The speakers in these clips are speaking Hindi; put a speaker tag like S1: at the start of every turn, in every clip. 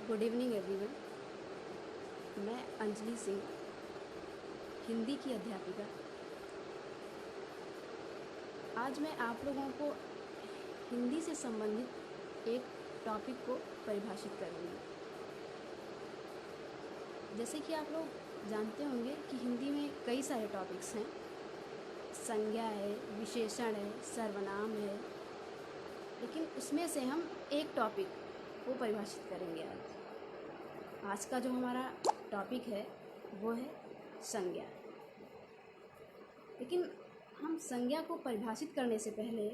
S1: Good evening everyone. मैं अंजलि सिंह, हिंदी की अध्यापिका। आज मैं आप लोगों को हिंदी से संबंधित एक टॉपिक को परिभाषित करूँगी। जैसे कि आप लोग जानते होंगे कि हिंदी में कई सारे टॉपिक्स हैं। संज्ञा है, विशेषण है, सर्वनाम है, लेकिन उसमें से हम एक टॉपिक को परिभाषित करेंगे आज का जो हमारा टॉपिक है वो है संज्ञा। लेकिन हम संज्ञा को परिभाषित करने से पहले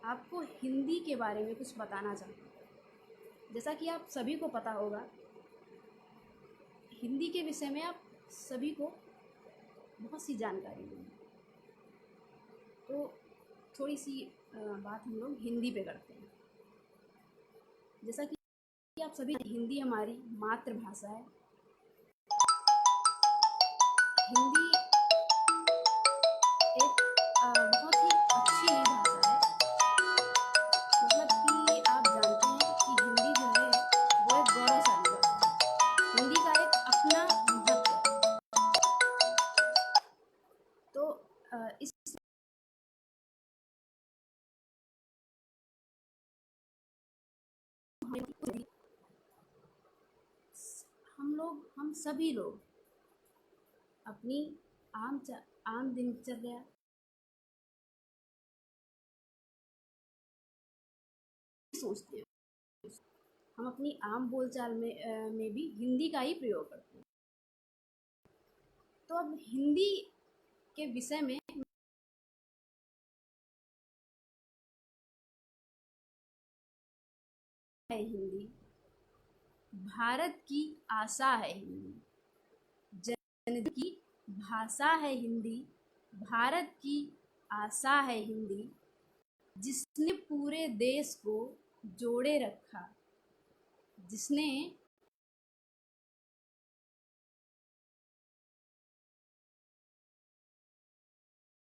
S1: आपको हिंदी के बारे में कुछ बताना चाहते हैं। जैसा कि आप सभी को पता होगा, हिंदी के विषय में आप सभी को बहुत सी जानकारी होगी। तो थोड़ी सी बात हम लोग हिंदी पे करते हैं। जैसा कि आप सभी, हिंदी हमारी मातृभाषा है। हिंदी एक बहुत ही अच्छी भाषा है। मतलब कि आप जानते हैं कि हिंदी जो है वो एक गौरवशाली भाषा है। हिंदी का एक अपना महत्व है। तो इस हम सभी लोग अपनी आम दिनचर्या सोचते हैं। हम अपनी आम बोलचाल में भी हिंदी का ही प्रयोग करते हैं। तो अब हिंदी के विषय में है हिंदी भारत की आशा है। हिंदी जनता की भाषा है। हिंदी भारत की आशा है। हिंदी जिसने पूरे देश को जोड़े रखा, जिसने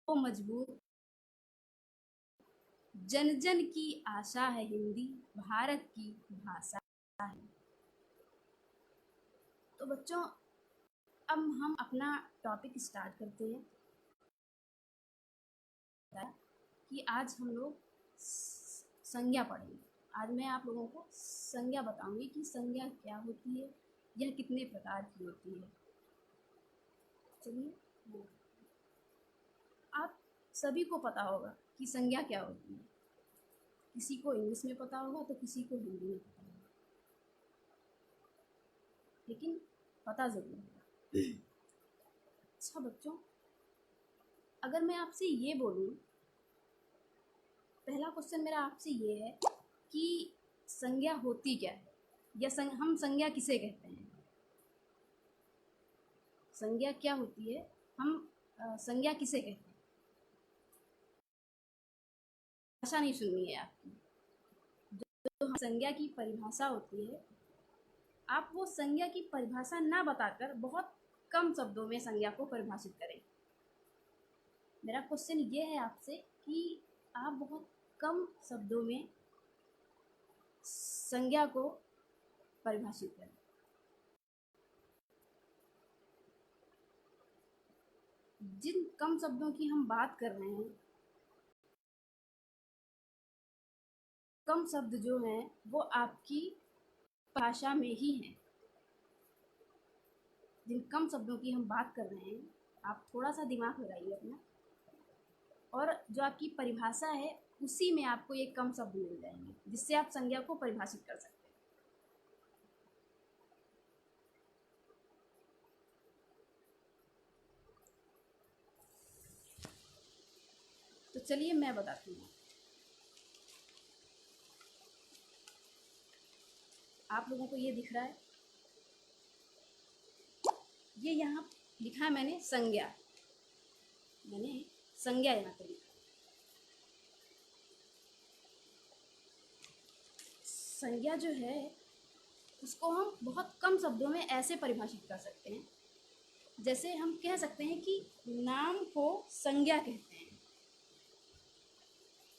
S1: को मजबूत, जन जन की आशा है। हिंदी भारत की भाषा है। तो बच्चों, अब हम अपना टॉपिक स्टार्ट करते हैं। कि आज हम लोग संज्ञा पढ़ेंगे। आज मैं आप लोगों को संज्ञा बताऊंगी कि संज्ञा क्या होती है, यह कितने प्रकार की होती है। चलिए, आप सभी को पता होगा कि संज्ञा क्या होती है। किसी को इंग्लिश में पता होगा तो किसी को हिंदी में पता होगा, लेकिन पता जरूर होगा। अच्छा बच्चों, अगर मैं आपसे ये बोलूं, पहला क्वेश्चन मेरा आपसे ये है कि संज्ञा होती क्या है, या हम संज्ञा किसे कहते हैं। संज्ञा क्या होती है, हम संज्ञा किसे कहते हैं। भाषा नहीं सुननी है आपकी। जो संज्ञा की परिभाषा होती है, आप वो संज्ञा की परिभाषा ना बताकर बहुत कम शब्दों में संज्ञा को परिभाषित करें। मेरा क्वेश्चन ये है आपसे कि आप बहुत कम शब्दों में संज्ञा को परिभाषित करें। जिन कम शब्दों की हम बात कर रहे हैं, कम शब्द जो हैं वो आपकी भाषा में ही हैं। जिन कम शब्दों की हम बात कर रहे हैं, आप थोड़ा सा दिमाग लगाइए अपना, और जो आपकी परिभाषा है उसी में आपको ये कम शब्द मिल जाएंगे जिससे आप संज्ञा को परिभाषित कर सकते हैं। तो चलिए मैं बताती हूँ। आप लोगों को ये दिख रहा है, ये यहाँ लिखा है मैंने संज्ञा। मैंने संज्ञा यहाँ पे लिखा। संज्ञा जो है उसको हम बहुत कम शब्दों में ऐसे परिभाषित कर सकते हैं, जैसे हम कह सकते हैं कि नाम को संज्ञा कहते हैं।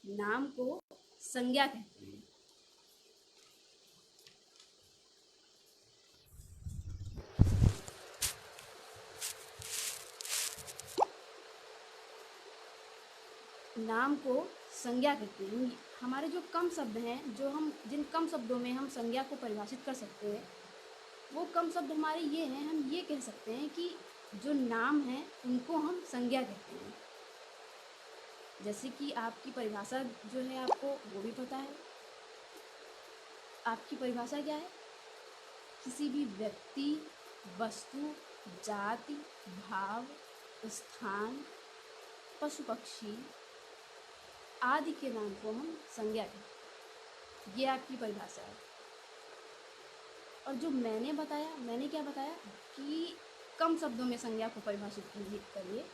S1: नाम को संज्ञा कहते हैं। नाम को संज्ञा कहते हैं। हमारे जो कम शब्द हैं, जिन कम शब्दों में हम संज्ञा को परिभाषित कर सकते हैं, वो कम शब्द हमारे ये हैं। हम ये कह सकते हैं कि जो नाम हैं उनको हम संज्ञा कहते हैं। जैसे कि आपकी परिभाषा जो है आपको वो भी पता है। आपकी परिभाषा क्या है? किसी भी व्यक्ति, वस्तु, जाति, भाव, स्थान, पशु पक्षी आदि के नाम को हम संज्ञा कहते हैं। ये आपकी परिभाषा है। और जो मैंने क्या बताया कि कम शब्दों में संज्ञा को परिभाषित करिए।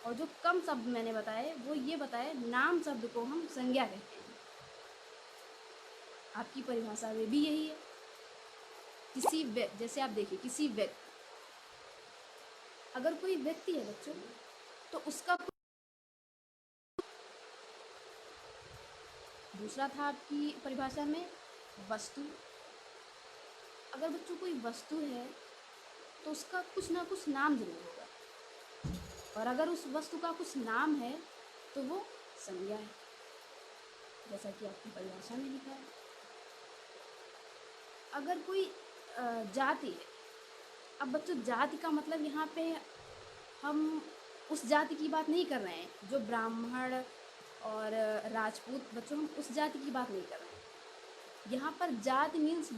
S1: और जो कम शब्द मैंने बताए वो ये बताए नाम शब्द को हम संज्ञा कहते हैं। आपकी परिभाषा में भी यही है। जैसे आप देखिए, किसी व्यक्ति, अगर कोई व्यक्ति है बच्चों, तो उसका दूसरा था आपकी परिभाषा में वस्तु। अगर बच्चों कोई वस्तु है तो उसका कुछ ना कुछ नाम जरूर होगा, और अगर उस वस्तु का कुछ नाम है तो वो संज्ञा है, जैसा कि आपकी परिभाषा में लिखा है। अगर कोई जाति है, अब बच्चों जाति का मतलब यहाँ पे हम उस जाति की बात नहीं कर रहे हैं जो ब्राह्मण और राजपूत, बच्चों हम उस जाति की बात नहीं कर रहे हैं। यहाँ पर जाति मीन्स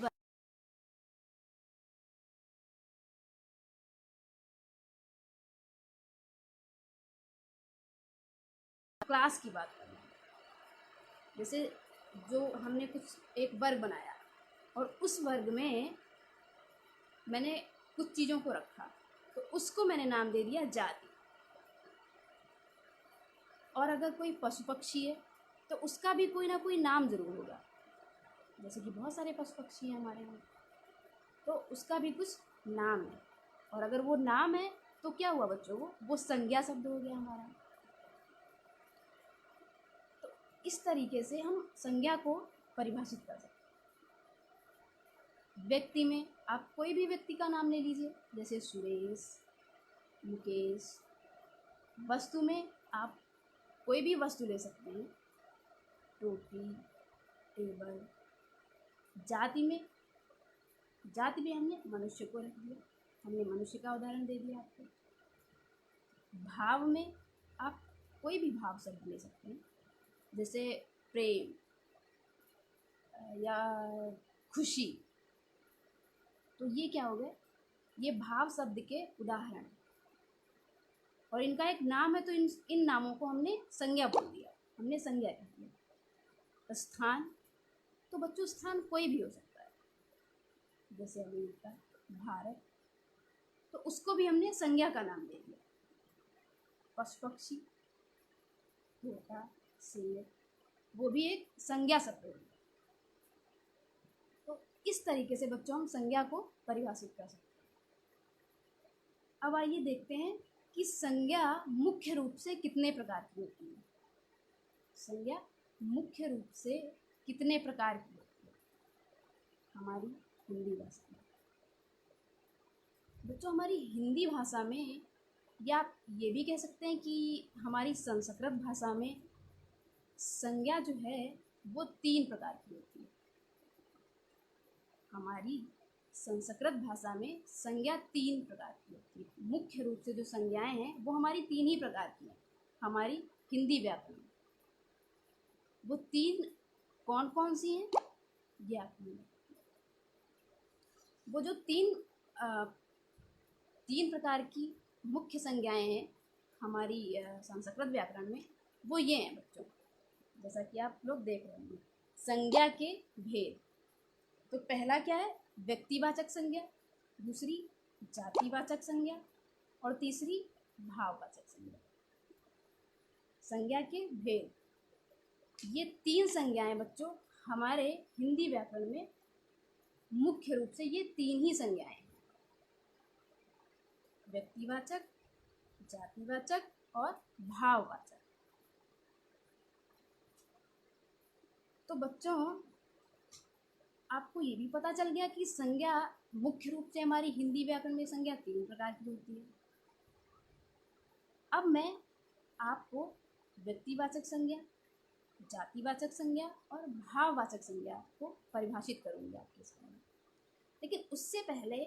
S1: क्लास की बात कर रहे हैं। जैसे जो हमने कुछ एक वर्ग बनाया और उस वर्ग में मैंने कुछ चीज़ों को रखा, तो उसको मैंने नाम दे दिया जाति। और अगर कोई पशु पक्षी है तो उसका भी कोई ना कोई नाम जरूर होगा। जैसे कि बहुत सारे पशु पक्षी हैं हमारे यहाँ, तो उसका भी कुछ नाम है। और अगर वो नाम है तो क्या हुआ बच्चों, वो संज्ञा शब्द हो गया हमारा। तो इस तरीके से हम संज्ञा को परिभाषित कर सकते हैं। व्यक्ति में आप कोई भी व्यक्ति का नाम ले लीजिए, जैसे सुरेश, मुकेश। वस्तु में आप कोई भी वस्तु ले सकते हैं, टोपी, टेबल। जाति में हमने मनुष्य को रख दिया, हमने मनुष्य का उदाहरण दे दिया आपको। भाव में आप कोई भी भाव शब्द ले सकते हैं, जैसे प्रेम या खुशी। तो ये क्या हो गए, ये भाव शब्द के उदाहरण, और इनका एक नाम है, तो इन नामों को हमने संज्ञा बोल दिया, हमने संज्ञा कह दिया। स्थान, तो बच्चों स्थान कोई भी हो सकता है, जैसे अमेरिका, भारत, तो उसको भी हमने संज्ञा का नाम दे दिया। पशु पक्षी, तोता, शेर, वो भी एक संज्ञा शब्द हो गया। तो इस तरीके से बच्चों हम संज्ञा को परिभाषित कर सकते हैं। अब आइए देखते हैं कि संज्ञा मुख्य रूप से कितने प्रकार की होती है। संज्ञा मुख्य रूप से कितने प्रकार की होती है हमारी हिंदी भाषा में। बच्चों हमारी हिंदी भाषा में, या आप ये भी कह सकते हैं कि हमारी संस्कृत भाषा में संज्ञा जो है वो 3 प्रकार की होती है। हमारी संस्कृत भाषा में संज्ञा 3 प्रकार की होती है। मुख्य रूप से जो संज्ञाएं हैं वो हमारी 3 ही प्रकार की हैं हमारी हिंदी व्याकरण में। वो 3 कौन कौन सी हैं ये आपको, वो जो 3 प्रकार की मुख्य संज्ञाएं हैं हमारी संस्कृत व्याकरण में, वो ये हैं बच्चों, जैसा कि आप लोग देख रहे हैं। संज्ञा के भेद, तो पहला क्या है, व्यक्तिवाचक संज्ञा, दूसरी जातिवाचक संज्ञा, और तीसरी भाववाचक संज्ञा। संज्ञा के भेद, ये 3 संज्ञाएं बच्चों हमारे हिंदी व्याकरण में मुख्य रूप से ये 3 ही संज्ञाएं हैं, व्यक्तिवाचक, जातिवाचक और भाववाचक। तो बच्चों आपको ये भी पता चल गया कि संज्ञा मुख्य रूप से हमारी हिंदी व्याकरण में संज्ञा 3 प्रकार की होती है। अब मैं आपको व्यक्तिवाचक संज्ञा, जातिवाचक संज्ञा और भाववाचक संज्ञा को परिभाषित करूंगी आपके सामने। लेकिन उससे पहले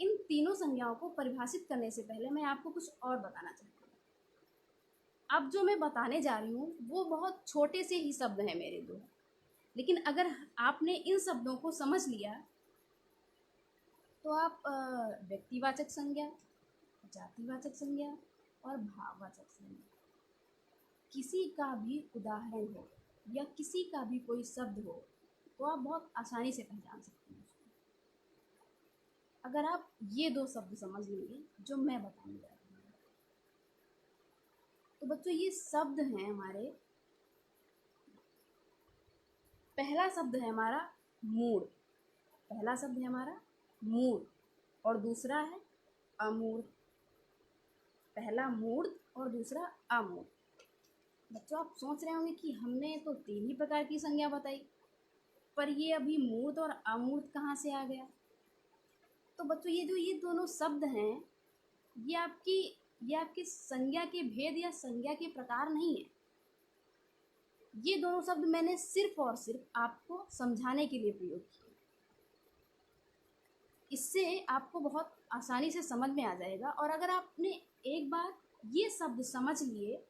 S1: इन तीनों संज्ञाओं को परिभाषित करने से पहले मैं आपको कुछ और बताना चाहती हूँ। अब जो मैं बताने जा रही हूँ वो बहुत छोटे से ही शब्द हैं मेरे दो, लेकिन अगर आपने इन शब्दों को समझ लिया तो आप व्यक्तिवाचक संज्ञा, जातिवाचक संज्ञा और भाववाचक संज्ञा किसी का भी उदाहरण हो या किसी का भी कोई शब्द हो तो आप बहुत आसानी से पहचान सकते हैं उसको, अगर आप ये दो शब्द समझ लेंगे जो मैं बताने जा रही हूँ। तो बच्चों ये शब्द हैं हमारे, पहला शब्द है हमारा मूड, पहला शब्द है हमारा मूड और दूसरा है अमूर्त। पहला मूर्त और दूसरा अमूर्त। बच्चों आप सोच रहे होंगे कि हमने तो तीन ही प्रकार की संज्ञा बताई, पर ये अभी मूर्त और अमूर्त कहाँ से आ गया? तो बच्चों ये दोनों शब्द हैं, ये आपकी संज्ञा के भेद या संज्ञा के प्रकार नहीं है। ये दोनों शब्द मैंने सिर्फ और सिर्फ आपको समझाने के लिए प्रयोग किए। इससे आपको बहुत आसानी से समझ में आ जाएगा, और अगर आपने एक बार ये शब्द समझ लिए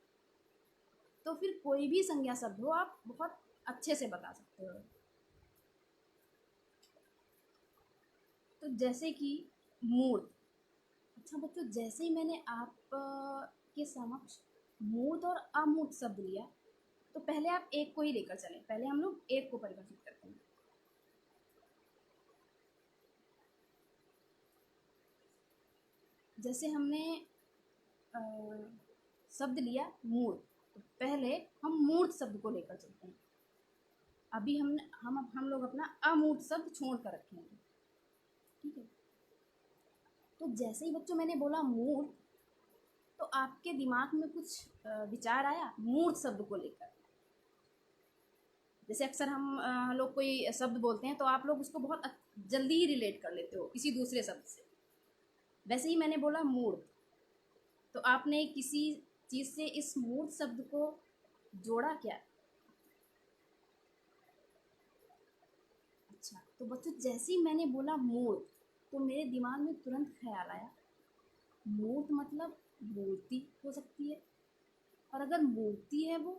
S1: तो फिर कोई भी संज्ञा शब्द हो आप बहुत अच्छे से बता सकते हो। तो जैसे कि मूर्त। अच्छा बच्चों, जैसे ही मैंने आप के समक्ष मूर्त और अमूर्त शब्द लिया तो पहले आप एक को ही लेकर चलें। पहले हम लोग एक को परिभाषित करते हैं। जैसे हमने शब्द लिया मूर्त, तो पहले हम मूर्त शब्द को लेकर चलते हैं। अभी हम लोग अपना अमूर्त शब्द छोड़ कर रखेंगे, ठीक है। तो जैसे ही बच्चों मैंने बोला मूर्त, तो आपके दिमाग में कुछ विचार आया मूर्त शब्द को लेकर। जैसे अक्सर हम लोग कोई शब्द बोलते हैं तो आप लोग उसको बहुत जल्दी ही रिलेट कर लेते हो किसी दूसरे शब्द से। वैसे ही मैंने बोला मूर्त, तो आपने किसी चीज़ से इस मूर्त शब्द को जोड़ा क्या? अच्छा, तो बच्चों जैसे ही मैंने बोला मूर्त तो मेरे दिमाग में तुरंत ख्याल आया मूर्त मतलब मूर्ति हो सकती है, और अगर मूर्ति है वो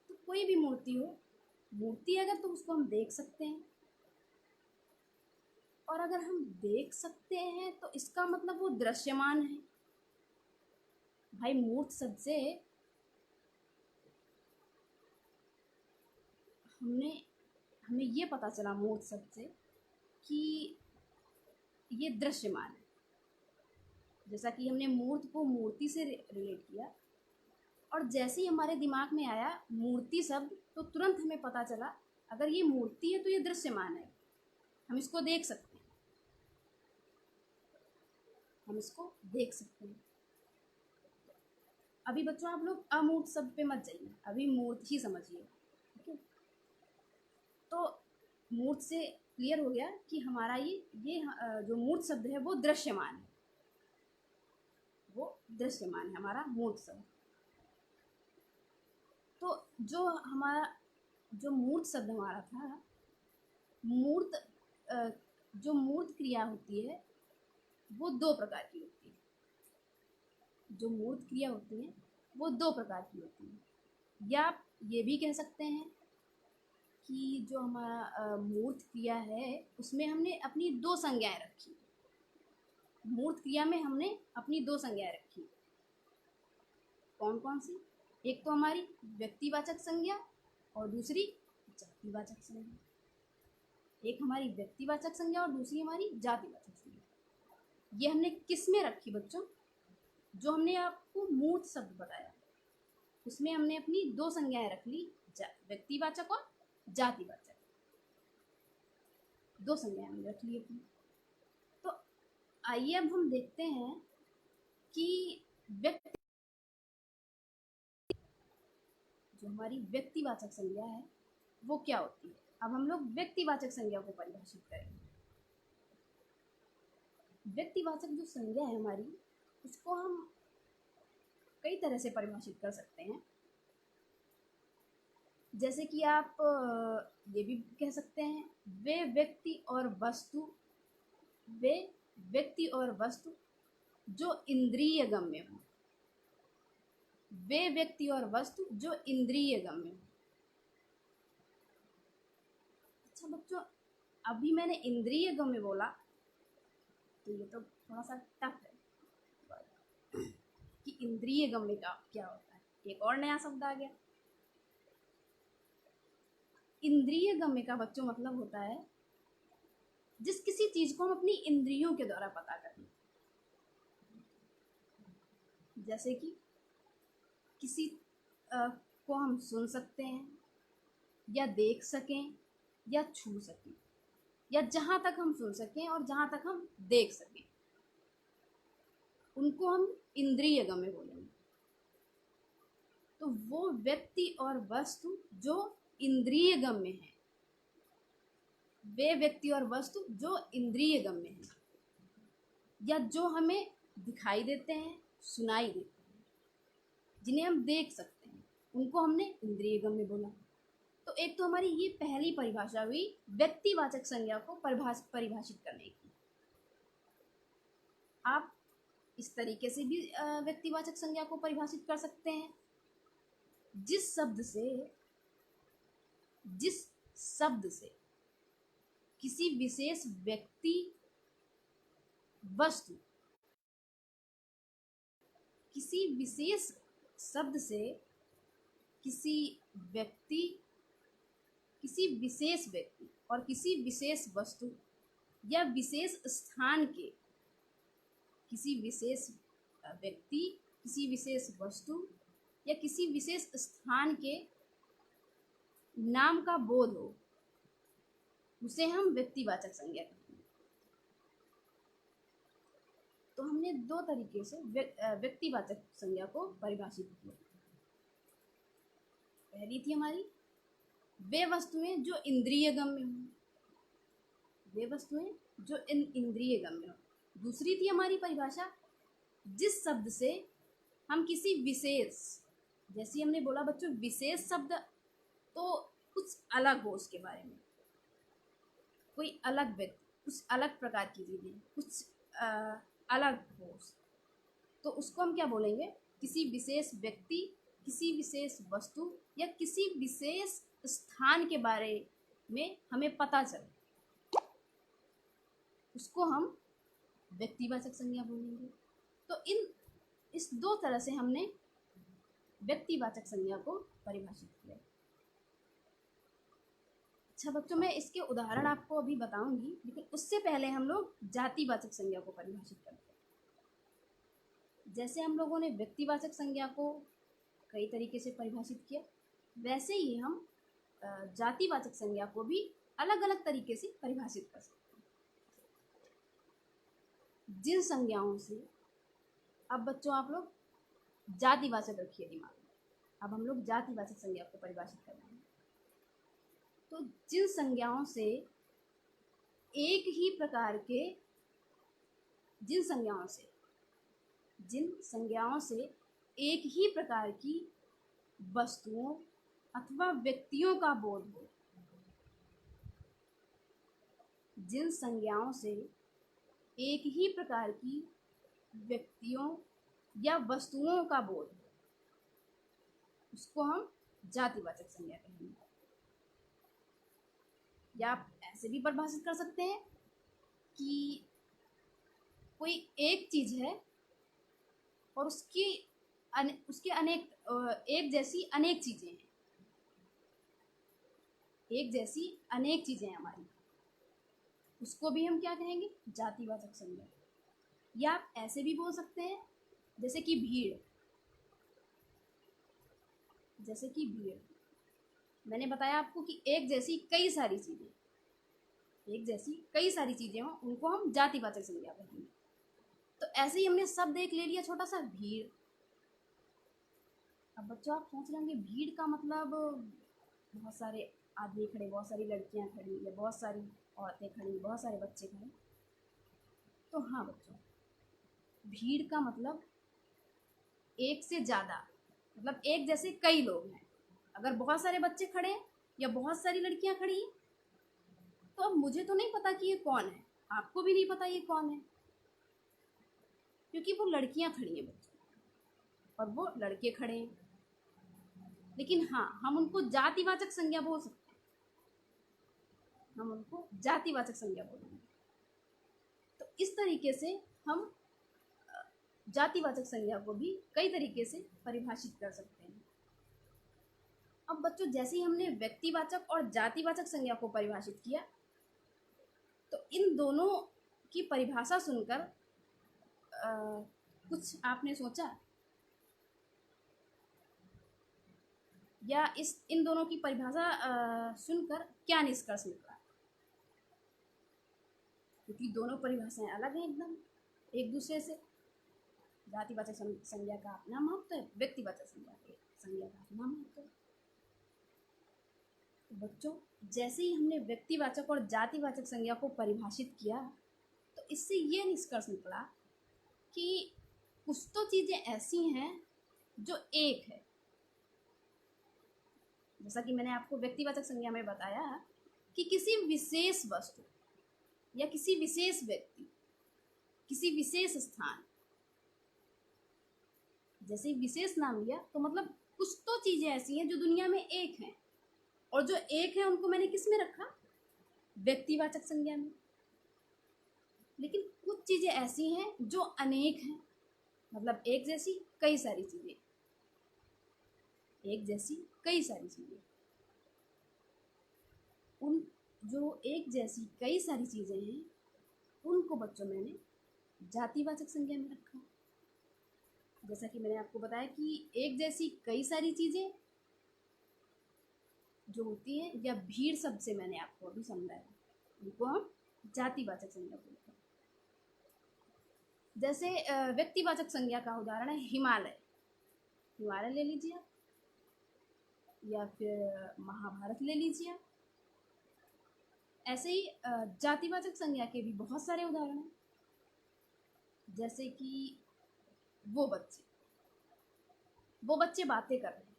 S1: तो कोई भी मूर्ति हो, मूर्ति अगर तो उसको हम देख सकते हैं, और अगर हम देख सकते हैं तो इसका मतलब वो दृश्यमान है। भाई मूर्त शब्द से हमें ये पता चला मूर्त शब्द से कि ये दृश्यमान है। जैसा कि हमने मूर्त को मूर्ति से रिलेट किया, और जैसे ही हमारे दिमाग में आया मूर्ति शब्द तो तुरंत हमें पता चला अगर ये मूर्ति है तो ये दृश्यमान है, हम इसको देख सकते हैं, हम इसको देख सकते हैं। अभी बच्चों आप लोग अमूर्त शब्द पे मत जाइए, अभी मूर्त ही समझिए, ठीक है। तो मूर्त से क्लियर हो गया कि हमारा ये जो मूर्त शब्द है वो दृश्यमान है, वो दृश्यमान है हमारा मूर्त शब्द। तो जो मूर्त शब्द हमारा था, मूर्त जो मूर्त क्रिया होती है वो दो प्रकार की होती है। जो मूर्त क्रिया होती है वो दो प्रकार की होती है। या आप ये भी कह सकते हैं कि जो हमारा मूर्त क्रिया है उसमें हमने अपनी दो संज्ञाएं रखी। मूर्त क्रिया में हमने अपनी दो संज्ञाएं रखी। कौन कौन सी? एक तो हमारी व्यक्तिवाचक संज्ञा और दूसरी जातिवाचक संज्ञा। एक हमारी व्यक्तिवाचक संज्ञा और दूसरी हमारी जातिवाचक संज्ञा। ये हमने किस में रखी बच्चों? जो हमने आपको मूर्त शब्द बताया उसमें हमने अपनी दो संज्ञाएं रख ली, व्यक्तिवाचक और जातिवाचक। दो संज्ञाएं हमने रख ली अपनी। तो आइए अब हम देखते हैं कि जो हमारी व्यक्तिवाचक संज्ञा है वो क्या होती है। अब हम लोग व्यक्तिवाचक संज्ञा को परिभाषित करेंगे। व्यक्तिवाचक जो संज्ञा है हमारी, उसको हम कई तरह से परिभाषित कर सकते हैं। जैसे कि आप ये भी कह सकते हैं, वे व्यक्ति और वस्तु, वे व्यक्ति और वस्तु जो इंद्रिय गम्य हो, वे व्यक्ति और वस्तु जो इंद्रिय गम्य हो। अच्छा बच्चों, अभी मैंने इंद्रिय गम्य बोला तो ये तो थोड़ा सा टफ है कि इंद्रिय गम्य का क्या होता है। एक और नया शब्द आ गया। इंद्रिय गम्य का बच्चों मतलब होता है जिस किसी चीज को हम अपनी इंद्रियों के द्वारा पता करें। जैसे कि किसी को हम सुन सकते हैं या देख सकें या छू सकें, या जहां तक हम सुन सकें और जहां तक हम देख सकें, उनको हम इंद्रिय गम्य बोलेंगे। तो वो व्यक्ति और वस्तु जो इंद्रिय गम्य है, वे व्यक्ति और वस्तु जो इंद्रिय गम्य है, या जो हमें दिखाई देते हैं, सुनाई देते हैं, जिन्हें हम देख सकते हैं, उनको हमने इंद्रिय गम्य बोला। तो एक तो हमारी ये पहली परिभाषा हुई व्यक्तिवाचक संज्ञा को परिभाषित करने की। आप इस तरीके से भी व्यक्तिवाचक संज्ञा को परिभाषित कर सकते हैं, जिस शब्द से किसी विशेष व्यक्ति, वस्तु, किसी विशेष शब्द से किसी विशेष व्यक्ति और किसी विशेष वस्तु या विशेष स्थान के किसी विशेष व्यक्ति, किसी विशेष वस्तु या किसी विशेष स्थान के नाम का बोध हो, उसे हम व्यक्तिवाचक संज्ञा कहते हैं। तो हमने दो तरीके से व्यक्तिवाचक संज्ञा को परिभाषित किया। पहली थी हमारी वे वस्तुएं जो इंद्रिय गम्य हो, वे वस्तुएं जो इंद्रिय गम्य हो। दूसरी थी हमारी परिभाषा जिस शब्द से हम किसी विशेष, जैसे हमने बोला बच्चों विशेष शब्द तो कुछ अलग हो, उसके बारे में कोई अलग व्यक्ति, कुछ अलग प्रकार की चीजें, कुछ अलग हो, तो उसको हम क्या बोलेंगे? किसी विशेष व्यक्ति, किसी विशेष वस्तु या किसी विशेष स्थान के बारे में हमें पता चले, उसको हम व्यक्तिवाचक संज्ञा बोलेंगे। तो इस दो तरह से हमने व्यक्तिवाचक संज्ञा को परिभाषित किया। अच्छा बच्चों, मैं इसके उदाहरण आपको अभी बताऊंगी, लेकिन उससे पहले हम लोग जातिवाचक संज्ञा को परिभाषित करते हैं। जैसे हम लोगों ने व्यक्तिवाचक संज्ञा को कई तरीके से परिभाषित किया, वैसे ही हम जातिवाचक संज्ञा को भी अलग अलग तरीके से परिभाषित कर सकते हैं। जिन संज्ञाओं से, अब बच्चों आप लोग जातिवाचक रखिए दिमाग में, अब हम लोग जातिवाचक संज्ञा को परिभाषित कर रहे हैं। तो जिन संज्ञाओं से एक ही प्रकार के, जिन संज्ञाओं से एक ही प्रकार की वस्तुओं अथवा व्यक्तियों का बोध हो, जिन संज्ञाओं से एक ही प्रकार की व्यक्तियों या वस्तुओं का बोध हो, उसको हम जातिवाचक संज्ञा कहेंगे। या आप ऐसे भी परिभाषित कर सकते हैं कि कोई एक चीज है और उसके अनेक, एक जैसी अनेक चीजें हैं, एक जैसी अनेक चीजें हैं हमारी, उसको भी हम क्या कहेंगे? जातिवाचक संज्ञा। या आप ऐसे भी बोल सकते हैं जैसे कि भीड़, मैंने बताया आपको कि एक जैसी कई सारी चीजें हों, उनको हम जातिवाचक संज्ञा कहेंगे। तो ऐसे ही हमने शब्द एक ले लिया छोटा सा, भीड़। अब बच्चों आप सोच रहे होंगे भीड़ का मतलब बहुत सारे आदमी खड़े, बहुत सारी लड़कियां खड़ी, या बहुत सारी औरतें खड़ी, बहुत सारे बच्चे खड़े। तो हाँ बच्चों, भीड़ का मतलब एक से ज़्यादा, मतलब एक जैसे कई लोग हैं, अगर बहुत सारे बच्चे खड़े हैं या बहुत सारी लड़कियां खड़ी हैं, तो अब मुझे तो नहीं पता कि ये कौन है, आपको भी नहीं पता ये कौन है, क्योंकि वो लड़कियां खड़ी हैं बच्चों और वो लड़के खड़े हैं। लेकिन हाँ, हम उनको जातिवाचक संज्ञा बोल सकते हैं, हम उनको जातिवाचक संज्ञा बोलेंगे। तो इस तरीके से हम जातिवाचक संज्ञा को भी कई तरीके से परिभाषित कर सकते हैं। अब बच्चों, जैसे ही हमने व्यक्तिवाचक और जातिवाचक संज्ञा को परिभाषित किया, तो इन दोनों की परिभाषा सुनकर कुछ आपने सोचा, या इन दोनों की परिभाषा सुनकर क्या निष्कर्ष निकला? क्योंकि दोनों परिभाषाएं अलग हैं एकदम एक दूसरे से। जातिवाचक संज्ञा का अपना महत्व है, व्यक्तिवाचक संज्ञा का अपना महत्व है। तो बच्चों, जैसे ही हमने व्यक्तिवाचक और जातिवाचक संज्ञा को परिभाषित किया, तो इससे ये निष्कर्ष निकला कि कुछ तो चीज़ें ऐसी हैं जो एक है। जैसा कि मैंने आपको व्यक्तिवाचक संज्ञा में बताया कि किसी विशेष वस्तु या किसी विशेष व्यक्ति, किसी विशेष स्थान, जैसे विशेष नाम लिया तो मतलब कुछ तो चीज़ें ऐसी हैं जो दुनिया में एक हैं, और जो एक है उनको मैंने किस में रखा? व्यक्तिवाचक संज्ञा में। लेकिन कुछ चीज़ें ऐसी हैं जो अनेक हैं, मतलब एक जैसी कई सारी चीज़ें, एक जैसी कई सारी चीज़ें। उन जो एक जैसी कई सारी चीज़ें हैं, उनको बच्चों मैंने जातिवाचक संज्ञा में रखा। जैसा कि मैंने आपको बताया कि एक जैसी कई सारी चीज़ें जो होती हैं, या भीड़ शब्द से मैंने आपको अभी समझाया, उनको हम जातिवाचक संज्ञा बोलते हैं। जैसे व्यक्तिवाचक संज्ञा का उदाहरण है हिमालय। हिमालय ले लीजिए आप, या फिर महाभारत ले लीजिए आप। ऐसे ही जातिवाचक संज्ञा के भी बहुत सारे उदाहरण हैं, जैसे कि वो बच्चे बातें कर रहे हैं।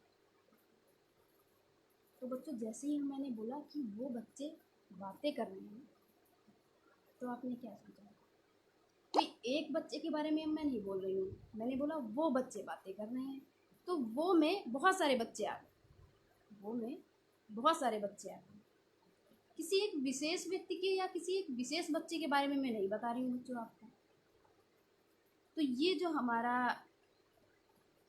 S1: तो बच्चों, जैसे ही मैंने बोला कि वो बच्चे बातें कर रहे हैं, तो आपने क्या सोचा? कोई एक बच्चे के बारे में मैं नहीं बोल रही हूँ, मैंने बोला वो बच्चे बातें कर रहे हैं, तो वो में बहुत सारे बच्चे आ गए, वो में बहुत सारे बच्चे आ गए। किसी एक विशेष व्यक्ति के या किसी एक विशेष बच्चे के बारे में मैं नहीं बता रही हूँ बच्चों आपको। तो ये जो हमारा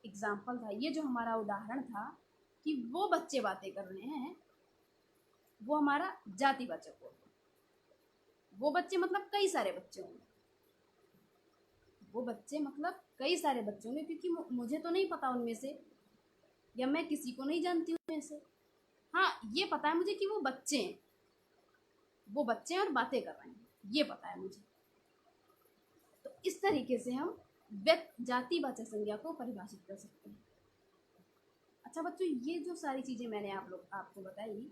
S1: एग्जाम्पल था, ये जो हमारा उदाहरण था कि वो बच्चे बातें कर रहे हैं, वो हमारा जातिवाचक हो गया। वो बच्चे मतलब कई सारे बच्चे होंगे, वो बच्चे मतलब कई सारे बच्चे होंगे, क्योंकि मुझे तो नहीं पता उनमें से, या मैं किसी को नहीं जानती उनमें से। हाँ, ये पता है मुझे कि वो बच्चे हैं, वो बच्चे हैं और बातें कर रहे हैं, ये पता है मुझे। तो इस तरीके से हम जातिवाचक संज्ञा को परिभाषित कर सकते हैं। अच्छा बच्चों, ये जो सारी चीज़ें मैंने आपको बताई,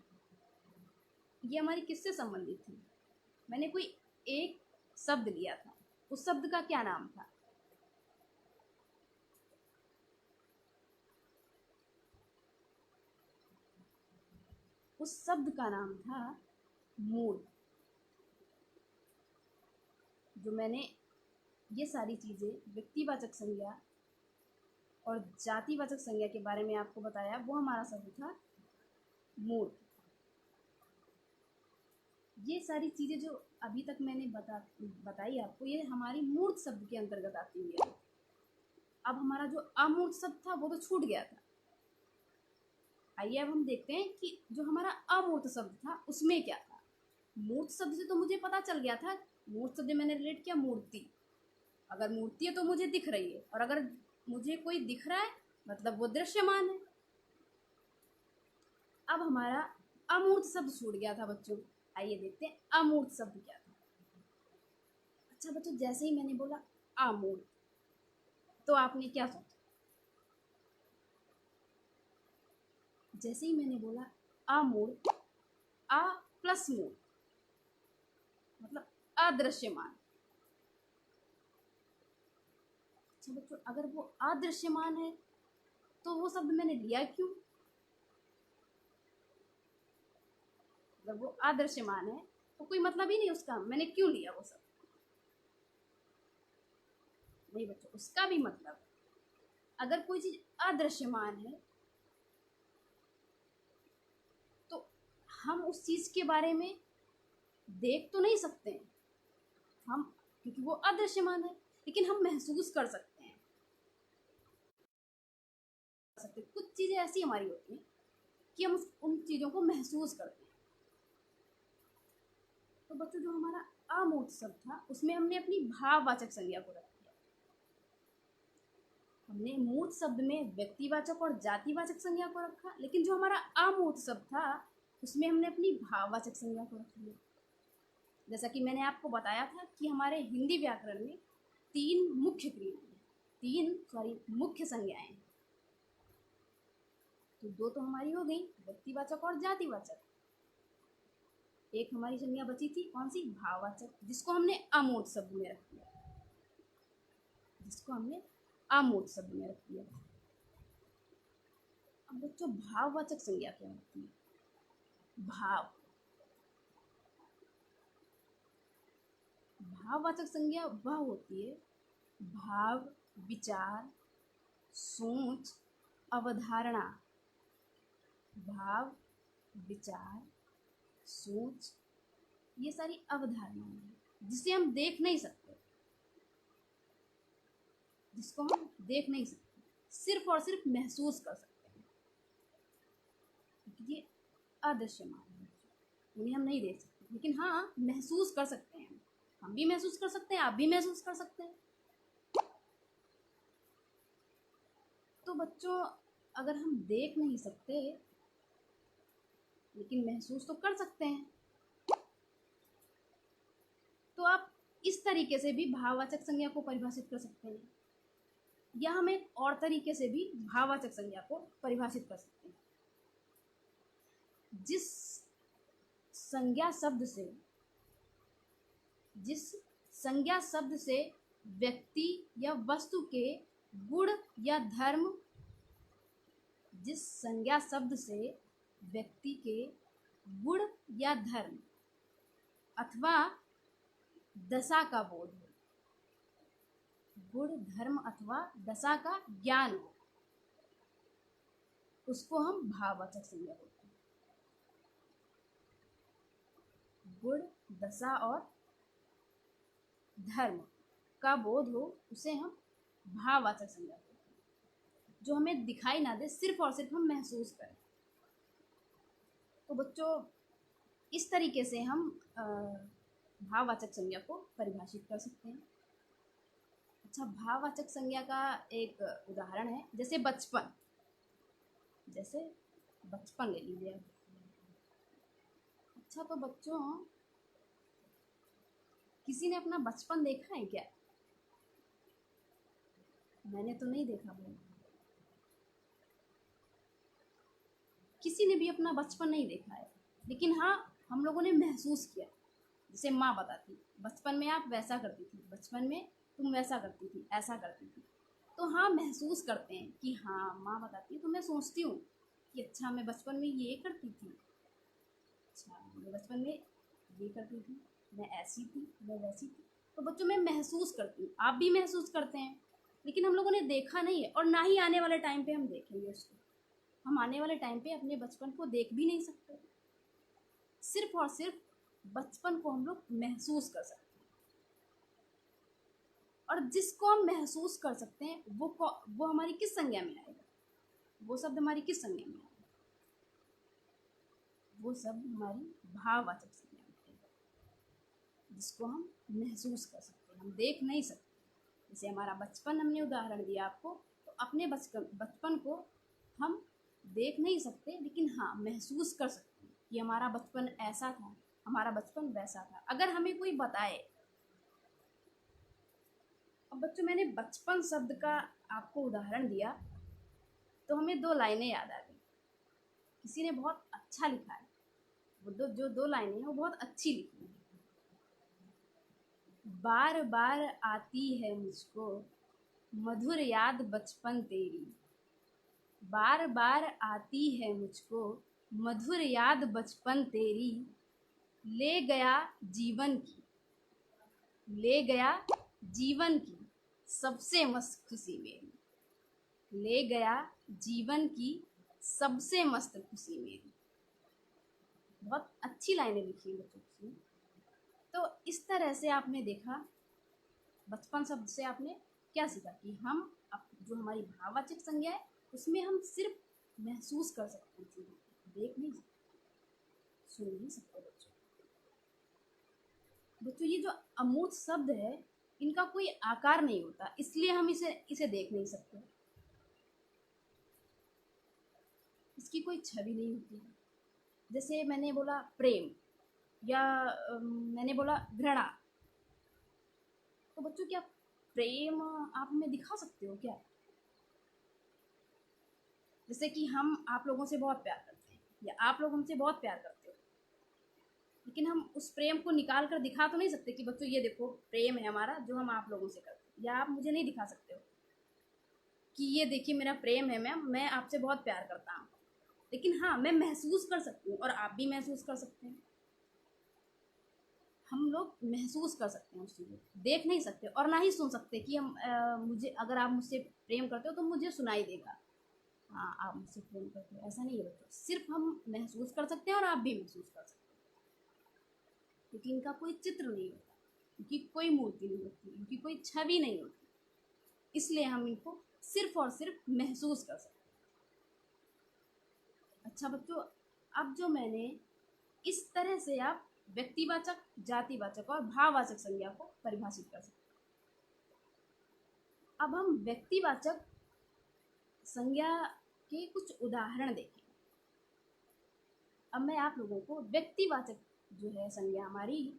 S1: ये हमारी किससे संबंधित थी? मैंने कोई एक शब्द लिया था, उस शब्द का क्या नाम था? उस शब्द का नाम था मूड। जो मैंने ये सारी चीज़ें व्यक्तिवाचक संज्ञा और जातिवाचक संज्ञा के बारे में आपको बताया, वो हमारा शब्द था मूड। ये सारी चीज़ें जो अभी तक मैंने बताई आपको, ये हमारी मूर्त शब्द के अंतर्गत आती है। अब हमारा जो अमूर्त शब्द था वो तो छूट गया था। आइए अब हम देखते हैं कि जो हमारा अमूर्त शब्द था उसमें क्या था। मूर्त शब्द से तो मुझे पता चल गया था, मूर्त शब्द मैंने रिलेट किया मूर्ति। अगर मूर्ति है तो मुझे दिख रही है, और अगर मुझे कोई दिख रहा है मतलब वो दृश्यमान है। अब हमारा अमूर्त शब्द छूट गया था बच्चों। आइए देखते हैं अमूर्त शब्द क्या था। अच्छा बच्चों, जैसे ही मैंने बोला अमूर्त, तो आपने क्या सोचा? जैसे ही मैंने बोला अमूर्त, अ प्लस मूर्त मतलब अदृश्यमान। अच्छा बच्चों, अगर वो अदृश्यमान है तो वो शब्द मैंने लिया क्यों? अगर वो अदृश्यमान है तो कोई मतलब ही नहीं उसका, मैंने क्यों लिया वो सब। नहीं बच्चों, उसका भी मतलब है। अगर कोई चीज अदृश्यमान है तो हम उस चीज के बारे में देख तो नहीं सकते हैं हम, क्योंकि वो अदृश्यमान है, लेकिन हम महसूस कर सकते हैं। कुछ चीजें ऐसी हमारी होती हैं कि हम उन चीजों को महसूस करते हैं। तो बच्चों, जो हमारा अमूर्त शब्द था उसमें हमने अपनी भाववाचक संज्ञा को रख दिया। हमने मूर्त शब्द में व्यक्तिवाचक और जातिवाचक संज्ञा को रखा, लेकिन जो हमारा अमूर्त शब्द था उसमें हमने अपनी भाववाचक संज्ञा को रख दिया। जैसा कि मैंने आपको बताया था कि हमारे हिंदी व्याकरण में तीन मुख्य क्रियाएं हैं, मुख्य संज्ञाएं हैं। तो दो तो हमारी हो गई, व्यक्तिवाचक और जातिवाचक। एक हमारी संज्ञा बची थी, कौन सी? भाववाचक, जिसको हमने अमूर्त शब्द में रख दिया। अब बच्चों, भाववाचक संज्ञा क्या होती है? भाववाचक संज्ञा वह होती है भाव, विचार, सोच, अवधारणा। भाव, विचार, सोच, ये सारी अवधारणाएं हैं जिसे हम देख नहीं सकते, जिसको हम देख नहीं सकते, सिर्फ और सिर्फ महसूस कर सकते हैं, क्योंकि ये अदृश्यमान है, उन्हें हम नहीं देख सकते, लेकिन हाँ महसूस कर सकते हैं। हम भी महसूस कर सकते हैं, आप भी महसूस कर सकते हैं। तो बच्चों, अगर हम देख नहीं सकते लेकिन महसूस तो कर सकते हैं, तो आप इस तरीके से भी भाववाचक संज्ञा को परिभाषित कर सकते हैं, या हम एक और तरीके से भी भाववाचक संज्ञा को परिभाषित कर सकते हैं। जिस संज्ञा शब्द से व्यक्ति या वस्तु के गुण या धर्म, जिस संज्ञा शब्द से व्यक्ति के गुण या धर्म अथवा दशा का बोध हो, गुण, धर्म अथवा दशा का ज्ञान हो, उसको हम भाववाचक संज्ञा बोलते हैं। गुण, दशा और धर्म का बोध हो, उसे हम भाववाचक संज्ञा बोलते हैं। जो हमें दिखाई ना दे, सिर्फ और सिर्फ हम महसूस करें। तो बच्चों, इस तरीके से हम भाववाचक संज्ञा को परिभाषित कर सकते हैं। अच्छा, भाववाचक संज्ञा का एक उदाहरण है, जैसे बचपन ले लीजिए। अच्छा, तो बच्चों, किसी ने अपना बचपन देखा है क्या? मैंने तो नहीं देखा भाई, किसी ने भी अपना बचपन नहीं देखा है, लेकिन हाँ हम लोगों ने महसूस किया। जैसे माँ बताती, बचपन में आप वैसा करती थी, बचपन में तुम वैसा करती थी, ऐसा करती थी। तो हाँ, महसूस करते हैं कि हाँ माँ बताती है, तो मैं सोचती हूँ कि अच्छा मैं बचपन में ये करती थी, अच्छा मैं बचपन में ये करती थी, मैं ऐसी थी, मैं वैसी थी। तो बच्चों, मैं महसूस करती हूँ, आप भी महसूस करते हैं, लेकिन हम लोगों ने देखा नहीं है, और ना ही आने वाले टाइम पे हम देखेंगे उसको। हम आने वाले टाइम पे अपने बचपन को देख भी नहीं सकते, सिर्फ और सिर्फ बचपन को हम लोग महसूस कर सकते हैं। और जिसको हम महसूस कर सकते हैं वो हमारी किस संज्ञा में आएगा? वो शब्द हमारी किस संज्ञा में आएगा? वो शब्द हमारी भाववाचक संज्ञा में आएगा, जिसको हम महसूस कर सकते हैं, हम देख नहीं सकते। जैसे हमारा बचपन, हमने उदाहरण दिया आपको, तो अपने बचपन को हम देख नहीं सकते, लेकिन हाँ महसूस कर सकते हैं कि हमारा बचपन ऐसा था, हमारा बचपन वैसा था, अगर हमें कोई बताए। अब बच्चों, मैंने बचपन शब्द का आपको उदाहरण दिया तो हमें दो लाइनें याद आ गई। किसी ने बहुत अच्छा लिखा है, वो जो दो लाइनें हैं वो बहुत अच्छी लिखी है। बार बार आती है मुझको मधुर याद बचपन तेरी, बार बार आती है मुझको मधुर याद बचपन तेरी, ले गया जीवन की, ले गया जीवन की सबसे मस्त खुशी मेरी, ले गया जीवन की सबसे मस्त खुशी मेरी। बहुत अच्छी लाइनें लिखी हैं बच्चों की। तो इस तरह से आपने देखा, बचपन शब्द से आपने क्या सीखा कि हम जो हमारी भाववाचक संज्ञा है उसमें हम सिर्फ महसूस कर सकते हैं चीज़ों को, देख नहीं सकते, सुन नहीं सकते। बच्चों बच्चों ये जो अमूर्त शब्द है इनका कोई आकार नहीं होता, इसलिए हम इसे देख नहीं सकते, इसकी कोई छवि नहीं होती। जैसे मैंने बोला प्रेम या मैंने बोला घृणा, तो बच्चों क्या प्रेम आप में दिखा सकते हो क्या? जैसे कि हम आप लोगों से बहुत प्यार करते हैं या आप लोग हमसे बहुत प्यार करते हो, लेकिन हम उस प्रेम को निकाल कर दिखा तो नहीं सकते कि बच्चों ये देखो प्रेम है हमारा जो हम आप लोगों से करते हैं, या आप मुझे नहीं दिखा सकते हो कि ये देखिए मेरा प्रेम है मैम, मैं आपसे बहुत प्यार करता हूँ। लेकिन हाँ, मैं महसूस कर सकती हूँ और आप भी महसूस कर सकते हैं। हम लोग महसूस कर सकते हैं उस चीज़ को, देख नहीं सकते और ना ही सुन सकते कि हम मुझे अगर आप मुझसे प्रेम करते हो तो मुझे सुनाई देगा, हाँ आप मुझसे प्रेम करते हो, ऐसा नहीं है बच्चों। सिर्फ हम महसूस कर सकते हैं और आप भी महसूस कर सकते हैं, क्योंकि इनका कोई चित्र नहीं होता, इनकी कोई मूर्ति नहीं होती, इनकी कोई छवि नहीं होती, इसलिए हम इनको सिर्फ और सिर्फ महसूस कर सकते हैं। अच्छा बच्चों, अब जो मैंने इस तरह से आप व्यक्तिवाचक, जातिवाचक और भाववाचक संज्ञा को परिभाषित कर सकते हैं। अब हम व्यक्तिवाचक संज्ञा के कुछ उदाहरण देखें। अब मैं आप लोगों को व्यक्तिवाचक जो है संज्ञा हमारी,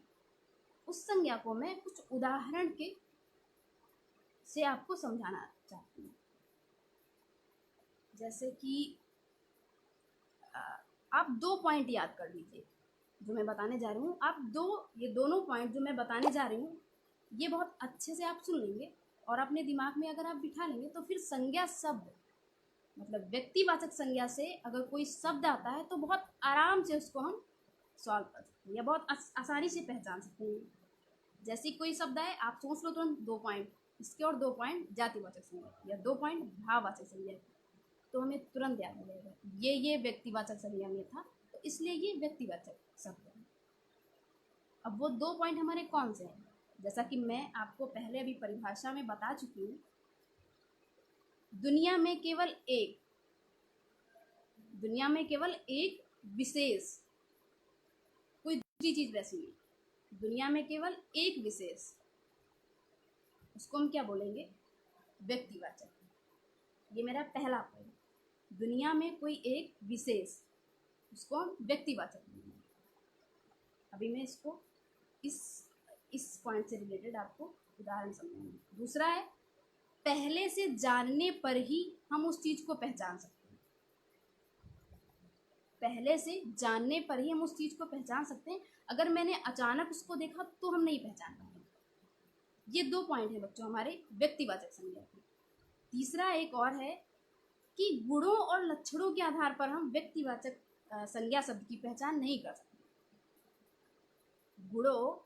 S1: उस संज्ञा को मैं कुछ उदाहरण के से आपको समझाना चाहती हूँ। जैसे कि आप 2 पॉइंट याद कर लीजिए जो मैं बताने जा रही हूँ। आप ये दोनों पॉइंट जो मैं बताने जा रही हूँ ये बहुत अच्छे से आप सुन लेंगे और अपने दिमाग में अगर आप बिठा लेंगे तो फिर संज्ञा शब्द, मतलब व्यक्तिवाचक संज्ञा से अगर कोई शब्द आता है तो बहुत आराम से उसको हम सॉल्व कर सकते हैं या बहुत आसानी से पहचान सकते हैं। जैसे कोई शब्द आए आप सोच लो तुरंत 2 पॉइंट इसके और 2 पॉइंट जातिवाचक संज्ञा या 2 पॉइंट भाववाचक संज्ञा, तो हमें तुरंत याद हो जाएगा ये व्यक्तिवाचक संज्ञा में था, तो इसलिए ये व्यक्तिवाचक शब्द है। अब वो 2 पॉइंट हमारे कौन से हैं? जैसा कि मैं आपको पहले अभी परिभाषा में बता चुकी हूँ, दुनिया में केवल एक विशेष, कोई दूसरी चीज वैसी नहीं, दुनिया में केवल एक विशेष, उसको हम क्या बोलेंगे? व्यक्तिवाचक। ये मेरा पहला पॉइंट, दुनिया में कोई एक विशेष, उसको हम व्यक्तिवाचक बोलेंगे। अभी मैं इसको इस पॉइंट से रिलेटेड आपको उदाहरण समझाऊंगी। दूसरा है, पहले से जानने पर ही हम उस चीज को पहचान सकते हैं। पहले से जानने पर ही हम उस चीज को पहचान सकते हैं, अगर मैंने अचानक उसको देखा तो हम नहीं पहचान पाएंगे। ये 2 पॉइंट है बच्चों हमारे व्यक्तिवाचक संज्ञा के। तीसरा एक और है कि गुणों और लक्षणों के आधार पर हम व्यक्तिवाचक संज्ञा शब्द की पहचान नहीं कर सकते। गुणों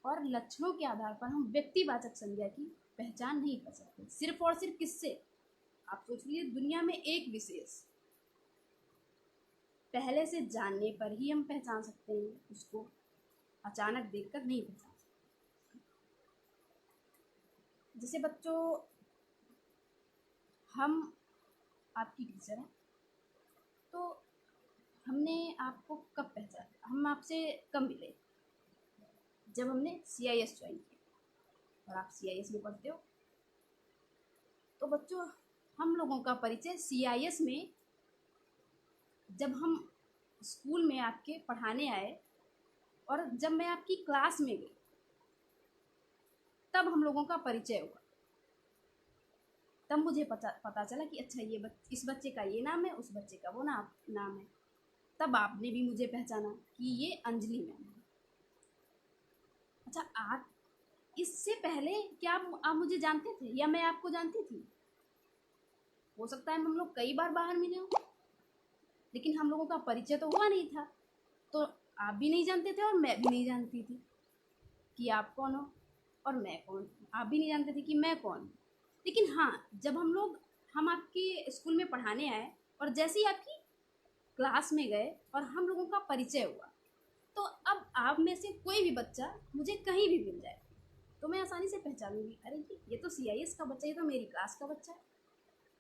S1: और लक्षणों के आधार पर हम व्यक्तिवाचक संज्ञा की पहचान नहीं कर सकते। सिर्फ और सिर्फ किससे? आप सोच लीजिए, दुनिया में एक विशेष, पहले से जानने पर ही हम पहचान सकते हैं, उसको अचानक देखकर नहीं पहचान सकते। जैसे बच्चों, हम आपकी टीचर हैं, तो हमने आपको कब पहचाना? हम आपसे कब मिले? जब हमने CIS ज्वाइन किया, और आप CIS में पढ़ते हो। तो बच्चों, हम लोगों का परिचय CIS में, जब हम स्कूल में आपके पढ़ाने आए और जब मैं आपकी क्लास में गई, तब हम लोगों का परिचय हुआ। तब मुझे पता चला कि अच्छा इस बच्चे का ये नाम है, उस बच्चे का वो नाम है। तब आपने भी मुझे पहचाना कि ये अंजलि मैम है। अच्छा, आप इससे पहले क्या आप मुझे जानते थे या मैं आपको जानती थी? हो सकता है हम लोग कई बार बाहर मिले हो, लेकिन हम लोगों का परिचय तो हुआ नहीं था। तो आप भी नहीं जानते थे और मैं भी नहीं जानती थी कि आप कौन हो और मैं कौन हूँ। आप भी नहीं जानते थे कि मैं कौन हूँ। लेकिन हाँ, जब हम आपके स्कूल में पढ़ाने आए और जैसे ही आपकी क्लास में गए और हम लोगों का परिचय हुआ, तो अब आप में से कोई भी बच्चा मुझे कहीं भी मिल जाए तो मैं आसानी से पहचानूंगी, अरे ये तो CIS का बच्चा, ये तो मेरी क्लास का बच्चा है।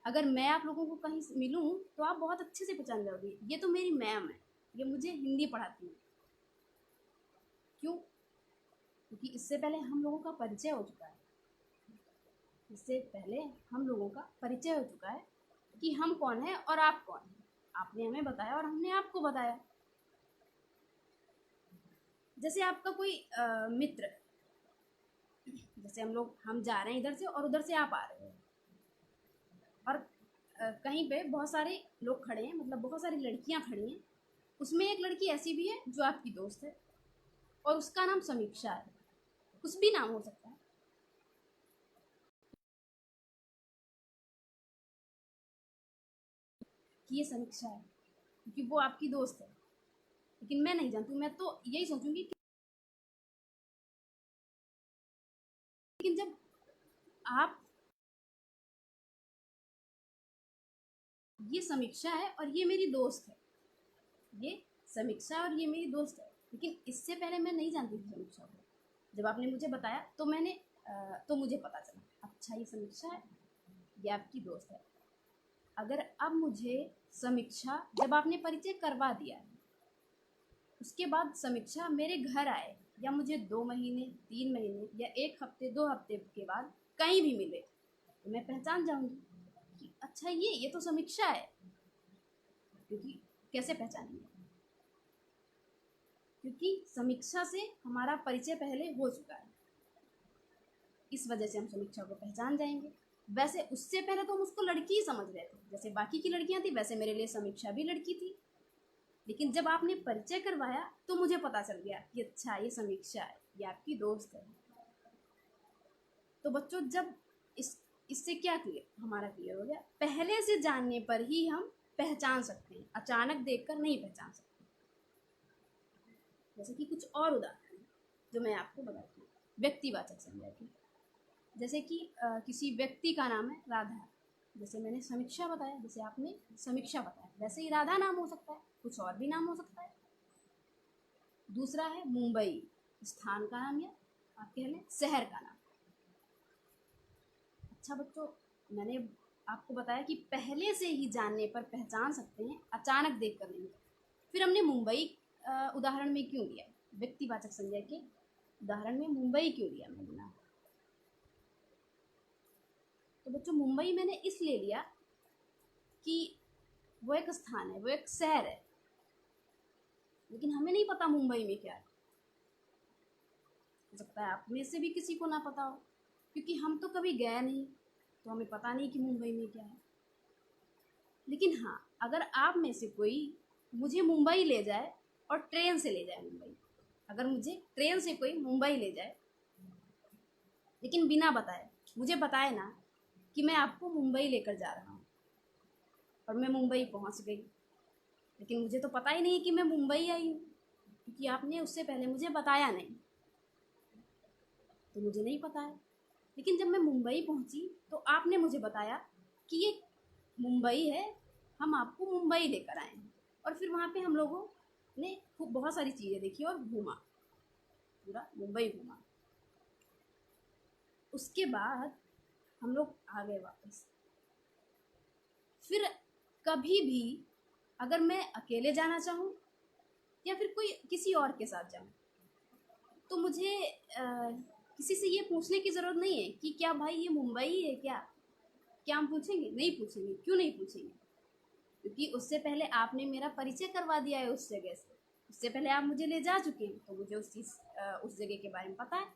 S1: अगर मैं आप लोगों को कहीं मिलूं तो आप बहुत अच्छे से पहचान जाओगे, ये तो मेरी मैम है, ये मुझे हिंदी पढ़ाती है। क्यों? क्योंकि इससे पहले हम लोगों का परिचय हो चुका है। इससे पहले हम लोगों का परिचय हो चुका है कि हम कौन है और आप कौन है। आपने हमें बताया और हमने आपको बताया। जैसे आपका कोई मित्र, जैसे हम जा रहे हैं इधर से और उधर से आप आ रहे हो और कहीं पे बहुत सारे लोग खड़े हैं, मतलब बहुत सारी लड़कियां खड़ी हैं, उसमें एक लड़की ऐसी भी है जो आपकी दोस्त है और उसका नाम समीक्षा है, कुछ भी नाम हो सकता है। कि ये समीक्षा है क्योंकि वो आपकी दोस्त है, लेकिन मैं नहीं जानती हूँ। मैं तो यही सोचूंगी कि लेकिन जब आप ये समीक्षा है और ये मेरी दोस्त है, ये समीक्षा और ये मेरी दोस्त है, लेकिन इससे पहले मैं नहीं जानती थी समीक्षा को। जब आपने मुझे बताया तो तो मुझे पता चला, अच्छा ये समीक्षा है, ये आपकी दोस्त है। अगर अब मुझे समीक्षा, जब आपने परिचय करवा दिया, उसके बाद समीक्षा मेरे घर आए या मुझे 2 महीने 3 महीने या 1 हफ्ते 2 हफ्ते के बाद कहीं भी मिले तो मैं पहचान जाऊंगी कि अच्छा ये तो समीक्षा है। क्योंकि कैसे पहचानेंगे? क्योंकि समीक्षा से हमारा परिचय पहले हो चुका है, इस वजह से हम समीक्षा को पहचान जाएंगे। वैसे उससे पहले तो हम उसको लड़की ही समझ रहे थे, जैसे बाकी की लड़कियां थी वैसे मेरे लिए समीक्षा भी लड़की थी। लेकिन जब आपने परिचय करवाया तो मुझे पता चल गया कि अच्छा ये समीक्षा है, ये आपकी दोस्त है। तो बच्चों, जब इससे क्या क्लियर हमारा क्लियर हो गया, पहले से जानने पर ही हम पहचान सकते हैं, अचानक देखकर नहीं पहचान सकते। जैसे कि कुछ और उदाहरण जो मैं आपको बताती हूँ व्यक्तिवाचक संज्ञा की। जैसे कि किसी व्यक्ति का नाम है राधा, जैसे मैंने समीक्षा बताया, जैसे आपने समीक्षा बताया, वैसे ही राधा नाम हो सकता है, कुछ और भी नाम हो सकता है। दूसरा है मुंबई, स्थान का नाम या आप कह लें शहर का नाम। अच्छा बच्चों, मैंने आपको बताया कि पहले से ही जानने पर पहचान सकते हैं, अचानक देख कर नहीं। फिर हमने मुंबई उदाहरण में क्यों लिया, व्यक्तिवाचक संज्ञा के उदाहरण में मुंबई क्यों लिया मैंने नाम? तो बच्चों, मुंबई मैंने इसलिए लिया कि वो एक स्थान है, वो एक शहर है, लेकिन हमें नहीं पता मुंबई में क्या है। हो सकता है आप में से भी किसी को ना पता हो, क्योंकि हम तो कभी गए नहीं, तो हमें पता नहीं कि मुंबई में क्या है। लेकिन हाँ, अगर आप में से कोई मुझे मुंबई ले जाए और ट्रेन से ले जाए मुंबई, अगर मुझे ट्रेन से कोई मुंबई ले जाए लेकिन बिना बताए, मुझे बताए ना कि मैं आपको मुंबई लेकर जा रहा हूँ, और मैं मुंबई पहुँच गई, लेकिन मुझे तो पता ही नहीं कि मैं मुंबई आई हूँ, क्योंकि आपने उससे पहले मुझे बताया नहीं, तो मुझे नहीं पता है। लेकिन जब मैं मुंबई पहुंची तो आपने मुझे बताया कि ये मुंबई है, हम आपको मुंबई लेकर आए हैं, और फिर वहाँ पे हम लोगों ने खूब बहुत सारी चीज़ें देखी और घूमा, पूरा मुंबई घूमा। उसके बाद हम लोग आ गए वापस। फिर कभी भी अगर मैं अकेले जाना चाहूँ या फिर कोई किसी और के साथ जाऊँ, तो मुझे किसी से ये पूछने की ज़रूरत नहीं है कि क्या भाई ये मुंबई है क्या। क्या हम पूछेंगे? नहीं पूछेंगे। क्यों नहीं पूछेंगे? क्योंकि उससे पहले आपने मेरा परिचय करवा दिया है उस जगह से, उससे पहले आप मुझे ले जा चुके हैं, तो मुझे उस जगह के बारे में पता है।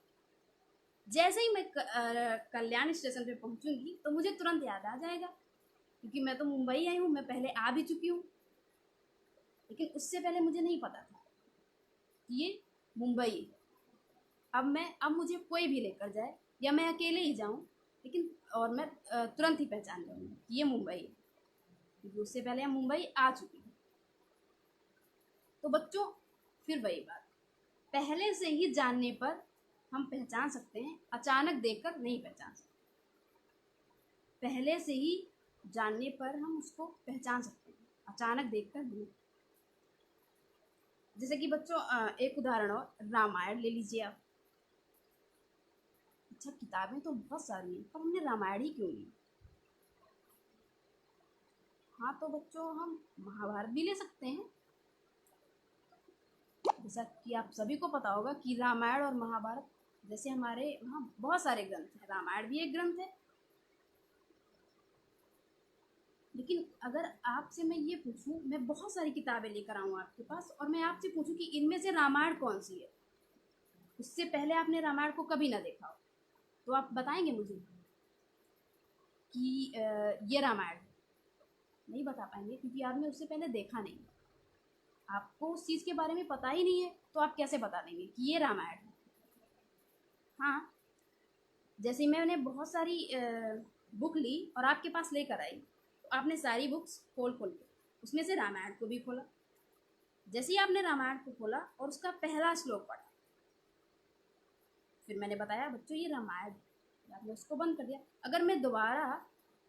S1: जैसे ही मैं कल्याण स्टेशन पे पहुंचूंगी तो मुझे तुरंत याद आ जाएगा, क्योंकि मैं तो मुंबई आई हूँ, मैं पहले आ भी चुकी हूँ। लेकिन उससे पहले मुझे नहीं पता था कि ये मुंबई है। अब मुझे कोई भी लेकर जाए या मैं अकेले ही जाऊँ, लेकिन और मैं तुरंत ही पहचान जाऊँगी कि ये मुंबई है, क्योंकि उससे पहले हम मुंबई आ चुके हैं। तो बच्चों, फिर वही बात, पहले से ही जानने पर हम पहचान सकते हैं, अचानक देखकर नहीं पहचान सकते। पहले से ही जानने पर हम उसको पहचान सकते हैं, अचानक देखकर नहीं। जैसे कि बच्चों एक उदाहरण और, रामायण ले लीजिए आप। अच्छा, किताबें तो बहुत सारी हैं, पर हमने रामायण ही क्यों ली? हाँ तो बच्चों, हम महाभारत भी ले सकते हैं। जैसा कि आप सभी को पता होगा कि रामायण और महाभारत जैसे हमारे वहाँ बहुत सारे ग्रंथ हैं, रामायण भी एक ग्रंथ है। लेकिन अगर आपसे मैं ये पूछूं, मैं बहुत सारी किताबें लेकर आऊँ आपके पास और मैं आपसे पूछूं कि इनमें से रामायण कौन सी है, उससे पहले आपने रामायण को कभी ना देखा हो, तो आप बताएंगे मुझे कि ये रामायण है? नहीं बता पाएंगे, क्योंकि आपने उससे पहले देखा नहीं, आपको उस चीज़ के बारे में पता ही नहीं है, तो आप कैसे बता देंगे कि ये रामायण है? हाँ, जैसे मैंने बहुत सारी बुक ली और आपके पास लेकर आई, तो आपने सारी बुक्स खोल खोल के उसमें से रामायण को भी खोला। जैसे ही आपने रामायण को खोला और उसका पहला श्लोक पढ़ा, फिर मैंने बताया बच्चों ये रामायण है, आपने उसको बंद कर दिया। अगर मैं दोबारा,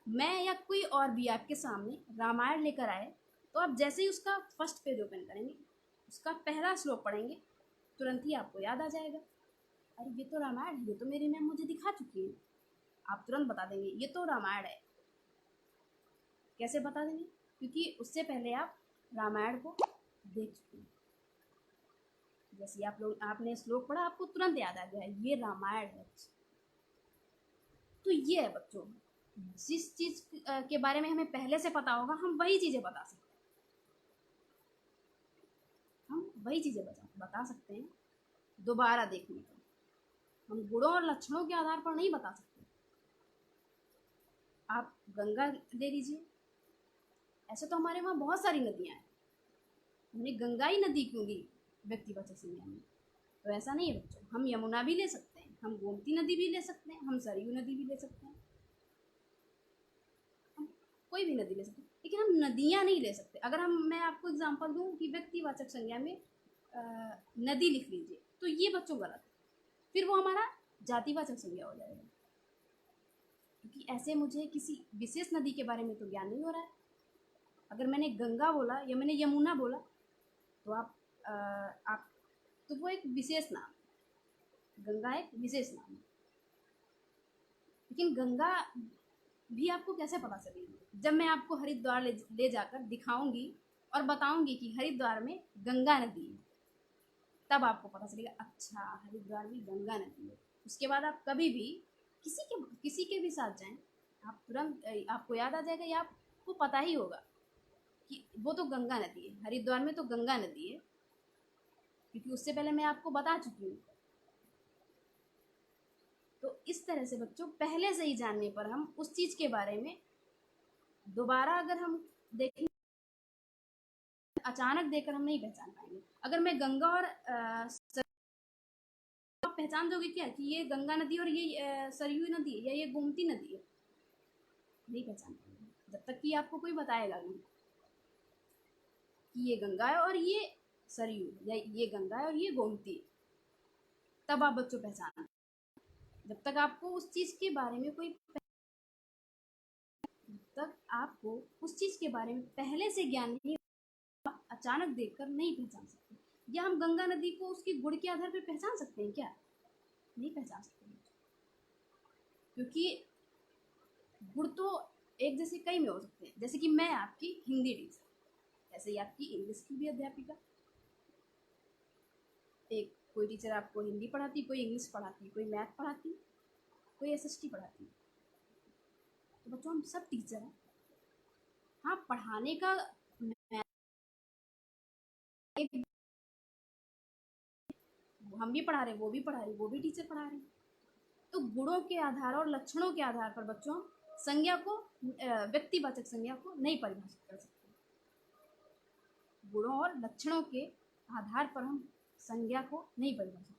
S1: मैं या कोई और भी आपके सामने रामायण लेकर आए, तो आप जैसे ही उसका फर्स्ट पेज ओपन करेंगे, उसका पहला श्लोक पढ़ेंगे, तुरंत ही आपको याद आ जाएगा, अरे ये तो रामायण है, ये तो मेरी मैम मुझे दिखा चुकी है। आप तुरंत बता देंगे ये तो रामायण है। कैसे बता देंगे? क्योंकि उससे पहले आप रामायण को देख चुके हैं। जैसे आपने श्लोक पढ़ा, आपको तुरंत याद आ गया ये रामायण है। तो ये है बच्चों, जिस चीज के बारे में हमें पहले से पता होगा, हम वही चीजें बता सकते हैं, हम वही चीजें बता सकते हैं दोबारा देखने पर। हम गुणों और लक्षणों के आधार पर नहीं बता सकते। आप गंगा ले लीजिए, ऐसे तो हमारे वहाँ बहुत सारी नदियाँ हैं, हमने गंगा ही नदी क्यों ली व्यक्तिवाचक संज्ञा में? तो ऐसा नहीं है बच्चों, हम यमुना भी ले सकते हैं, हम गोमती नदी भी ले सकते हैं, हम सरयू नदी भी ले सकते हैं, हम कोई भी नदी ले सकते हैं, लेकिन हम नदियाँ नहीं ले सकते। अगर मैं आपको एग्जांपल दूं कि व्यक्तिवाचक संज्ञा में नदी लिख लीजिए, तो ये बच्चों गलत है, फिर वो हमारा जातिवाचक संज्ञा हो जाएगा, क्योंकि ऐसे मुझे किसी विशेष नदी के बारे में तो ज्ञान नहीं हो रहा है। अगर मैंने गंगा बोला या मैंने यमुना बोला, तो आप तो वो एक विशेष नाम, गंगा एक विशेष नाम है। लेकिन गंगा भी आपको कैसे पता चलेगी? जब मैं आपको हरिद्वार ले जाकर दिखाऊंगी और बताऊंगी कि हरिद्वार में गंगा नदी है, तब आपको पता चलेगा अच्छा हरिद्वार में गंगा नदी है। उसके बाद आप कभी भी किसी के भी साथ जाएं, आप तुरंत आपको याद आ जाएगा, या आपको पता ही होगा कि वो तो गंगा नदी है, हरिद्वार में तो गंगा नदी है, क्योंकि उससे पहले मैं आपको बता चुकी हूँ। तो इस तरह से बच्चों, पहले से ही जानने पर हम उस चीज़ के बारे में दोबारा अगर हम देखें, अचानक देखकर हम नहीं पहचान पाएंगे। अगर मैं गंगा और आप पहचान दोगे क्या कि ये गंगा नदी और ये सरयू नदी है या ये गोमती नदी है? नहीं पहचान पाएंगे जब तक कि आपको कोई बताएगा नहीं कि ये गंगा है और ये सरयू, या ये गंगा है और ये गोमती है, तब आप बच्चों पहचान। जब तक आपको उस चीज़ के बारे में तक आपको उस चीज़ के बारे में पहले से ज्ञान नहीं, अचानक देखकर नहीं पहचान सकते। या हम गंगा नदी को उसके गुण के आधार पर पहचान सकते हैं क्या? नहीं पहचान सकते, क्योंकि गुण तो एक जैसे कई में हो सकते हैं। जैसे कि मैं आपकी हिंदी टीचर, ऐसे ही आपकी इंग्लिश की भी अध्यापिका। एक कोई टीचर आपको हिंदी पढ़ाती, कोई इंग्लिश पढ़ाती, कोई मैथ पढ़ाती, कोई एसएसटी पढ़ाती। तो बच्चों हम सब टीचर हैं। हाँ, पढ़ाने का हम भी पढ़ा रहे हैं, वो भी पढ़ा रही, वो भी टीचर पढ़ा रहे हैं। तो गुणों के आधार और लक्षणों के आधार पर बच्चों संज्ञा को, व्यक्तिवाचक संज्ञा को नहीं परिभाषित कर सकते। गुणों और लक्षणों के आधार पर हम संज्ञा को नहीं परिभाषित